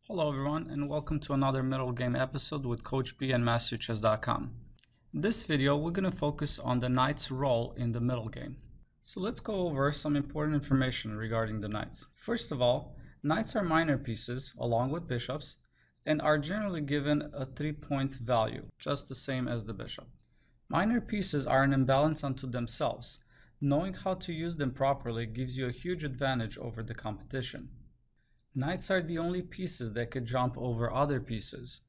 Hello everyone, and welcome to another Middlegame episode with Coach B and masteryourchess.com. In this video, we're going to focus on the knight's role in the middle game. So let's go over some important information regarding the knights. First of all, knights are minor pieces along with bishops and are generally given a 3-point value, just the same as the bishop. Minor pieces are an imbalance unto themselves. Knowing how to use them properly gives you a huge advantage over the competition. Knights are the only pieces that could jump over other pieces.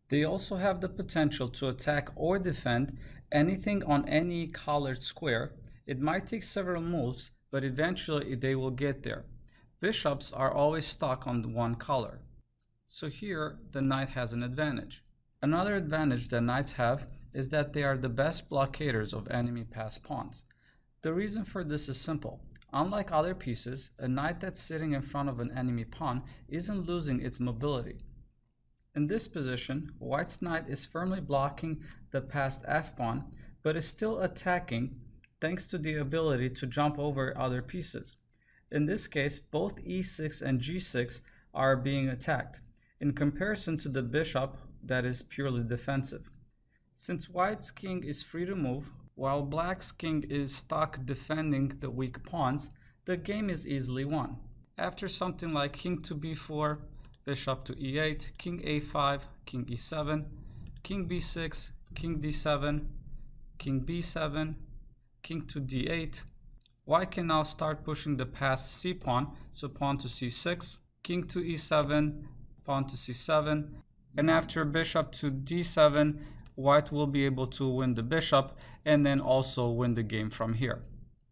They also have the potential to attack or defend anything on any colored square. It might take several moves, but eventually they will get there. Bishops are always stuck on one color. So here, the knight has an advantage. Another advantage that knights have is that they are the best blockaders of enemy passed pawns. The reason for this is simple. Unlike other pieces, a knight that's sitting in front of an enemy pawn isn't losing its mobility. In this position, white's knight is firmly blocking the passed f-pawn, but is still attacking thanks to the ability to jump over other pieces. In this case, both e6 and g6 are being attacked, in comparison to the bishop that is purely defensive. Since white's king is free to move, while black's king is stuck defending the weak pawns, the game is easily won. After something like king to b4, bishop to e8, king a5, king e7, king b6, king d7, king b7, king to d8, white can now start pushing the passed c pawn, so pawn to c6, king to e7, pawn to c7, and after bishop to d7, white will be able to win the bishop and then also win the game from here.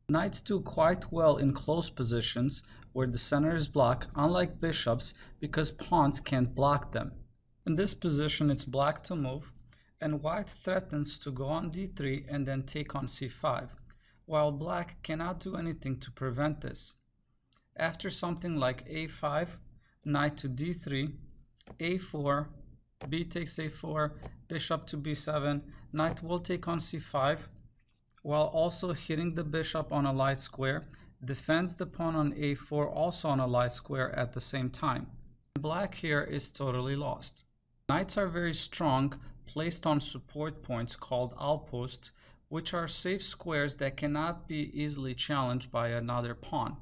Knights do quite well in close positions where the center is blocked, unlike bishops, because pawns can't block them. In this position, it's black to move, and white threatens to go on d3 and then take on c5, while black cannot do anything to prevent this. After something like a5, knight to d3, a4, b takes a4, bishop to b7, knight will take on c5, while also hitting the bishop on a light square, defends the pawn on a4 also on a light square at the same time. Black here is totally lost. Knights are very strong, placed on support points called outposts, which are safe squares that cannot be easily challenged by another pawn.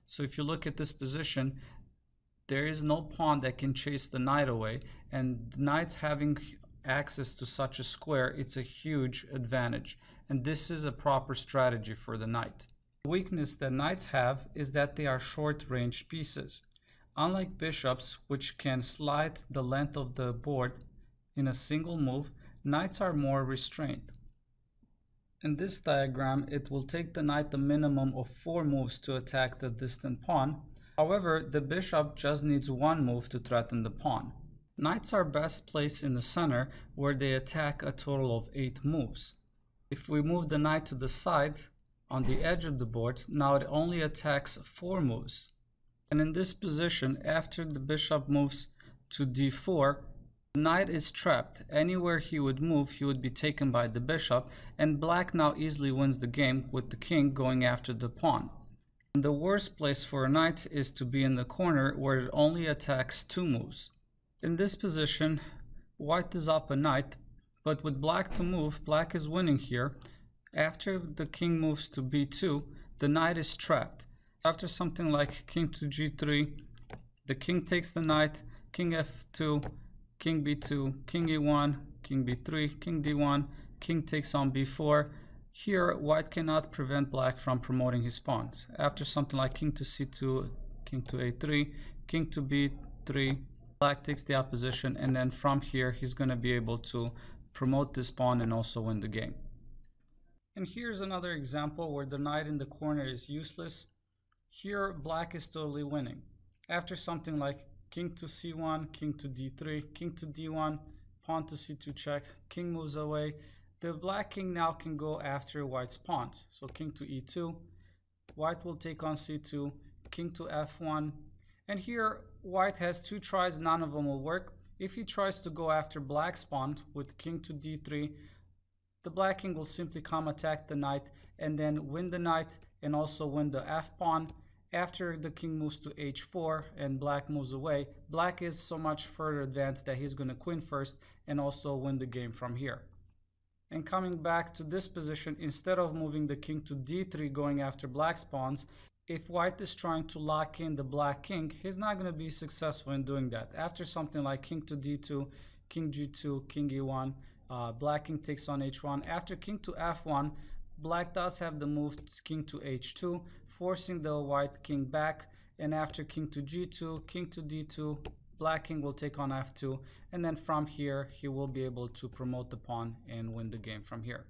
So if you look at this position, there is no pawn that can chase the knight away, and knights having access to such a square, it's a huge advantage, and this is a proper strategy for the knight. The weakness that knights have is that they are short-range pieces. Unlike bishops, which can slide the length of the board in a single move, knights are more restrained. In this diagram, it will take the knight the minimum of 4 moves to attack the distant pawn. However, the bishop just needs 1 move to threaten the pawn. Knights are best placed in the center, where they attack a total of 8 moves. If we move the knight to the side, on the edge of the board, now it only attacks 4 moves. And in this position, after the bishop moves to d4, the knight is trapped. Anywhere he would move, he would be taken by the bishop, and black now easily wins the game with the king going after the pawn. The worst place for a knight is to be in the corner where it only attacks 2 moves. In this position, white is up a knight, but with black to move, black is winning here. After the king moves to b2, the knight is trapped. After something like king to g3, the king takes the knight, king f2, king b2, king e1, king b3, king d1, king takes on b4. Here, white cannot prevent black from promoting his pawn. After something like king to c2, king to a3, king to b3, black takes the opposition, and then from here, he's going to be able to promote this pawn and also win the game. And here's another example where the knight in the corner is useless. Here, black is totally winning. After something like king to c1, king to d3, king to d1, pawn to c2 check, king moves away. The black king now can go after white's pawns. So king to e2, white will take on c2, king to f1. And here, white has 2 tries, none of them will work. If he tries to go after black's pawn with king to d3, the black king will simply come attack the knight and then win the knight and also win the f pawn. After the king moves to h4 and black moves away, black is so much further advanced that he's going to queen first and also win the game from here. And coming back to this position, instead of moving the king to d3 going after black's pawns, if white is trying to lock in the black king, he's not going to be successful in doing that. After something like king to d2, king g2, king e1, black king takes on h1. After king to f1, black does have the move king to h2, forcing the white king back. And after king to g2, king to d2, black king will take on f2. And then from here, he will be able to promote the pawn and win the game from here.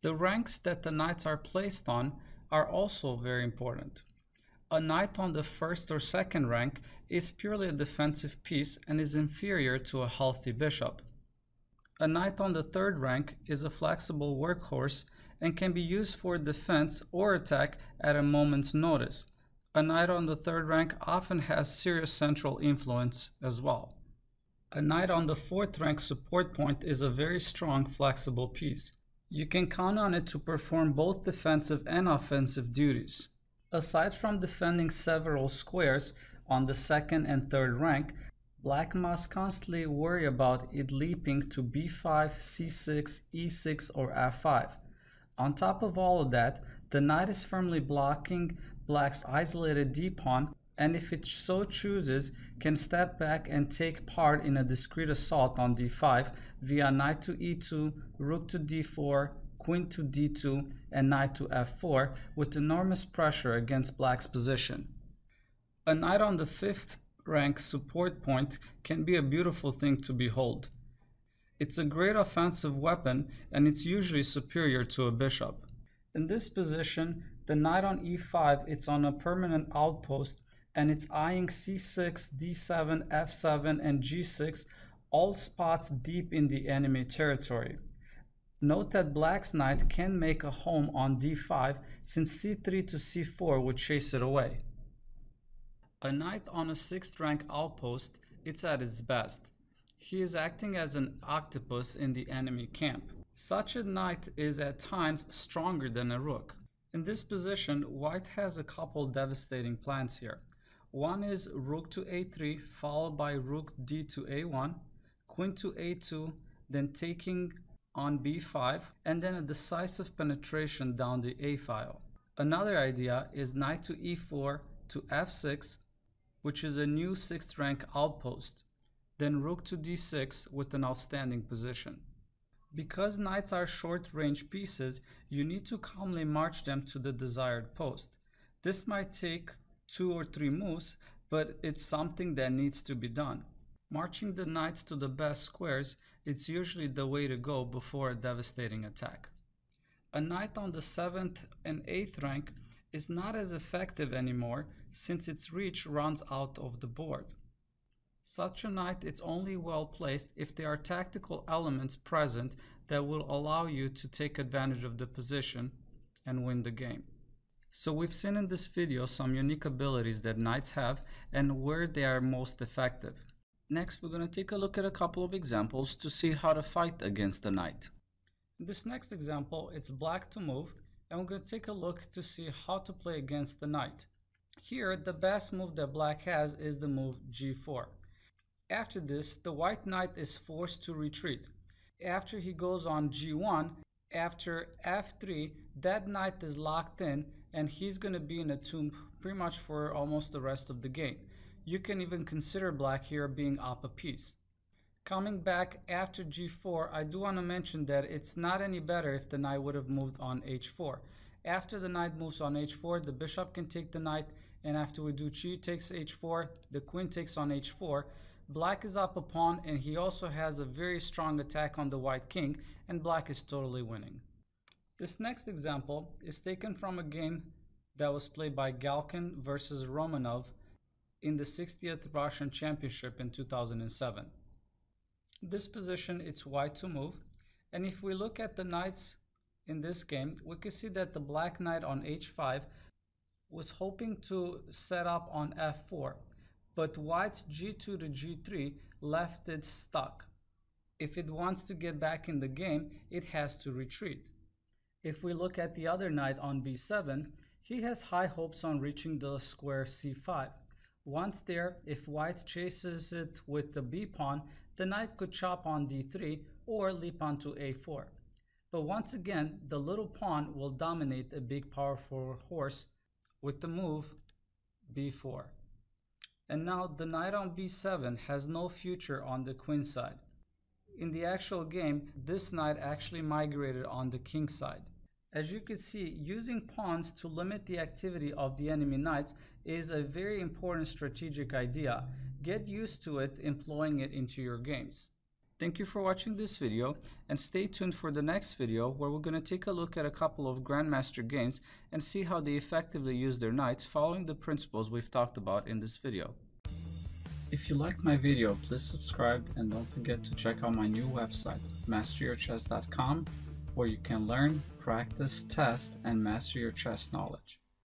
The ranks that the knights are placed on are also very important. A knight on the first or second rank is purely a defensive piece and is inferior to a healthy bishop. A knight on the third rank is a flexible workhorse and can be used for defense or attack at a moment's notice. A knight on the third rank often has serious central influence as well. A knight on the fourth rank support point is a very strong flexible piece. You can count on it to perform both defensive and offensive duties. Aside from defending several squares on the second and third rank, black must constantly worry about it leaping to b5, c6, e6 or f5. On top of all of that, the knight is firmly blocking black's isolated d-pawn, and if it so chooses, can step back and take part in a discreet assault on d5 via knight to e2, rook to d4, queen to d2, and knight to f4 with enormous pressure against black's position. A knight on the fifth rank support point can be a beautiful thing to behold. It's a great offensive weapon and it's usually superior to a bishop. In this position, the knight on e5, it's on a permanent outpost and it's eyeing c6, d7, f7, and g6, all spots deep in the enemy territory. Note that black's knight can make a home on d5 since c3 to c4 would chase it away. A knight on a 6th rank outpost, it's at its best. He is acting as an octopus in the enemy camp. Such a knight is at times stronger than a rook. In this position, white has a couple devastating plans here. One is rook to a3 followed by rook d to a1, queen to a2, then taking on b5, and then a decisive penetration down the a file. Another idea is knight to e4 to f6, which is a new 6th rank outpost, then rook to d6 with an outstanding position. Because knights are short range pieces, you need to calmly march them to the desired post. This might take 2 or 3 moves, but it's something that needs to be done. Marching the knights to the best squares, it's usually the way to go before a devastating attack. A knight on the 7th and 8th rank is not as effective anymore since its reach runs out of the board. Such a knight is only well placed if there are tactical elements present that will allow you to take advantage of the position and win the game. So we've seen in this video some unique abilities that knights have and where they are most effective. Next, we're going to take a look at a couple of examples to see how to fight against a knight. In this next example, it's black to move, and we're going to take a look to see how to play against the knight. Here, the best move that black has is the move g4. After this, the white knight is forced to retreat. After he goes on g1, after f3, that knight is locked in, and he's going to be in a tomb pretty much for almost the rest of the game. You can even consider black here being up a piece. Coming back after g4, I do want to mention that it's not any better if the knight would have moved on h4. After the knight moves on h4, the bishop can take the knight, and after we do g takes h4, the queen takes on h4. Black is up a pawn, and he also has a very strong attack on the white king, and black is totally winning. This next example is taken from a game that was played by Galkin versus Romanov in the 60th Russian Championship in 2007. This position, it's white to move, and if we look at the knights in this game, we can see that the black knight on h5 was hoping to set up on f4, but white's g2 to g3 left it stuck. If it wants to get back in the game, it has to retreat. If we look at the other knight on b7, He has high hopes on reaching the square c5. Once there, if white chases it with the b pawn, the knight could chop on d3 or leap onto a4. But once again, the little pawn will dominate a big powerful horse with the move b4. And now the knight on b7 has no future on the queen side. In the actual game, this knight actually migrated on the king side. As you can see, using pawns to limit the activity of the enemy knights is a very important strategic idea. Get used to it, employing it into your games. Thank you for watching this video, and stay tuned for the next video where we're going to take a look at a couple of Grandmaster games and see how they effectively use their knights following the principles we've talked about in this video. If you liked my video, please subscribe and don't forget to check out my new website, masteryourchess.com, where you can learn, practice, test, and master your chess knowledge.